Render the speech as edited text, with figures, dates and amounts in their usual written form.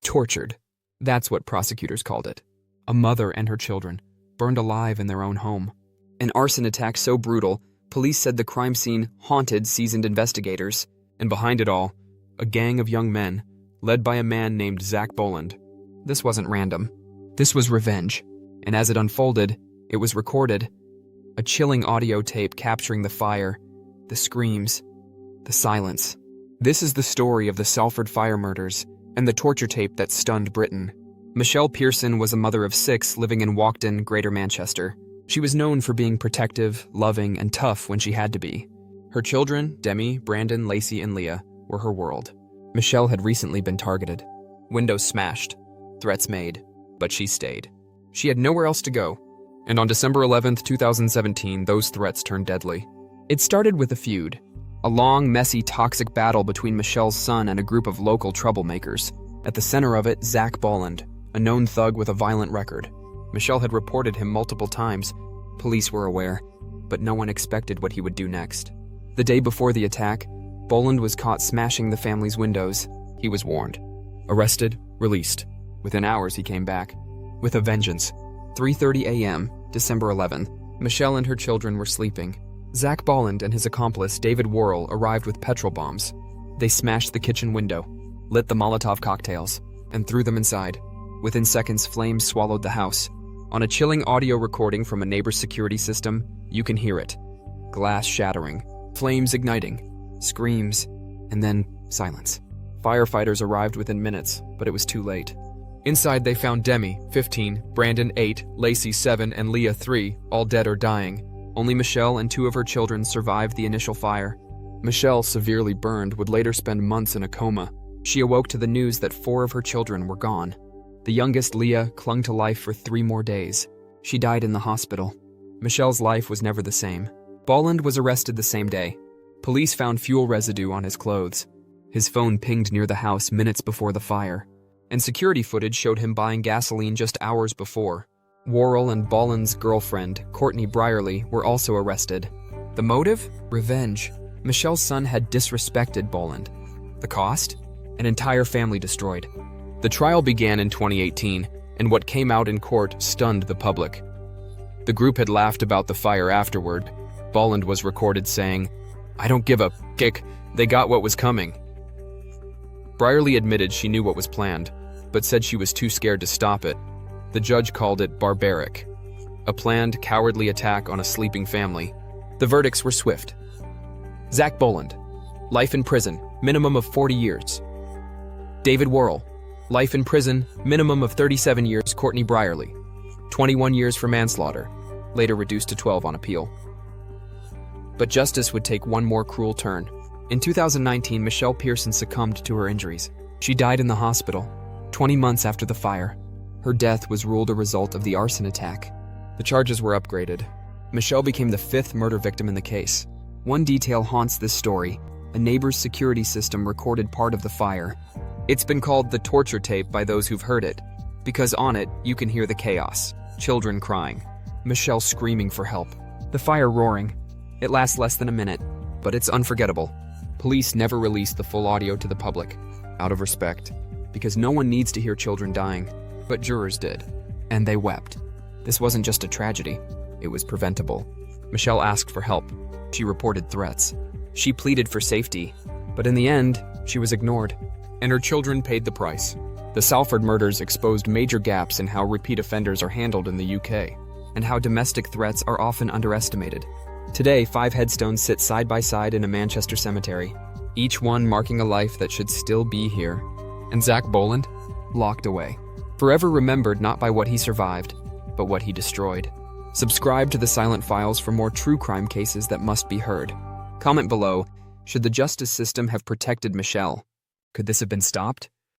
Tortured. That's what prosecutors called it. A mother and her children, burned alive in their own home. An arson attack so brutal, police said the crime scene haunted seasoned investigators, and behind it all, a gang of young men, led by a man named Zak Bolland. This wasn't random. This was revenge, and as it unfolded, it was recorded. A chilling audio tape capturing the fire, the screams, the silence. This is the story of the Salford fire murders and the torture tape that stunned Britain. Michelle Pearson was a mother of 6 living in Walkden, Greater Manchester. She was known for being protective, loving, and tough when she had to be. Her children, Demi, Brandon, Lacey, and Leah, were her world. Michelle had recently been targeted. Windows smashed, threats made, but she stayed. She had nowhere else to go. And on December 11th, 2017, those threats turned deadly. It started with a feud. A long, messy, toxic battle between Michelle's son and a group of local troublemakers. At the center of it, Zak Bolland, a known thug with a violent record. Michelle had reported him multiple times. Police were aware, but no one expected what he would do next. The day before the attack, Bolland was caught smashing the family's windows. He was warned. Arrested, released. Within hours, he came back. With a vengeance. 3:30 a.m., December 11th, Michelle and her children were sleeping. Zak Bolland and his accomplice, David Worrell, arrived with petrol bombs. They smashed the kitchen window, lit the Molotov cocktails, and threw them inside. Within seconds, flames swallowed the house. On a chilling audio recording from a neighbor's security system, you can hear it. Glass shattering, flames igniting, screams, and then silence. Firefighters arrived within minutes, but it was too late. Inside, they found Demi, 15, Brandon, 8, Lacey, 7, and Leah, 3, all dead or dying. Only Michelle and 2 of her children survived the initial fire. Michelle, severely burned, would later spend months in a coma. She awoke to the news that 4 of her children were gone. The youngest, Leah, clung to life for 3 more days. She died in the hospital. Michelle's life was never the same. Bolland was arrested the same day. Police found fuel residue on his clothes. His phone pinged near the house minutes before the fire, and security footage showed him buying gasoline just hours before. Worrell and Bolland's girlfriend, Courtney Brierly, were also arrested. The motive? Revenge. Michelle's son had disrespected Bolland. The cost? An entire family destroyed. The trial began in 2018, and what came out in court stunned the public. The group had laughed about the fire afterward. Bolland was recorded saying, "I don't give a kick, they got what was coming." Brierly admitted she knew what was planned, but said she was too scared to stop it. The judge called it barbaric, a planned, cowardly attack on a sleeping family. The verdicts were swift. Zak Bolland, life in prison, minimum of 40 years. David Worrell, life in prison, minimum of 37 years. Courtney Brierly, 21 years for manslaughter, later reduced to 12 on appeal. But justice would take one more cruel turn. In 2019, Michelle Pearson succumbed to her injuries. She died in the hospital, 20 months after the fire. Her death was ruled a result of the arson attack. The charges were upgraded. Michelle became the 5th murder victim in the case. One detail haunts this story. A neighbor's security system recorded part of the fire. It's been called the torture tape by those who've heard it, because on it, you can hear the chaos. Children crying. Michelle screaming for help. The fire roaring. It lasts less than a minute, but it's unforgettable. Police never released the full audio to the public, out of respect, because no one needs to hear children dying. But jurors did, and they wept. This wasn't just a tragedy, it was preventable. Michelle asked for help. She reported threats. She pleaded for safety, but in the end, she was ignored, and her children paid the price. The Salford murders exposed major gaps in how repeat offenders are handled in the UK, and how domestic threats are often underestimated. Today, 5 headstones sit side by side in a Manchester cemetery, each one marking a life that should still be here. And Zak Bolland, locked away. Forever remembered not by what he survived, but what he destroyed. Subscribe to The Silent Files for more true crime cases that must be heard. Comment below, should the justice system have protected Michelle? Could this have been stopped?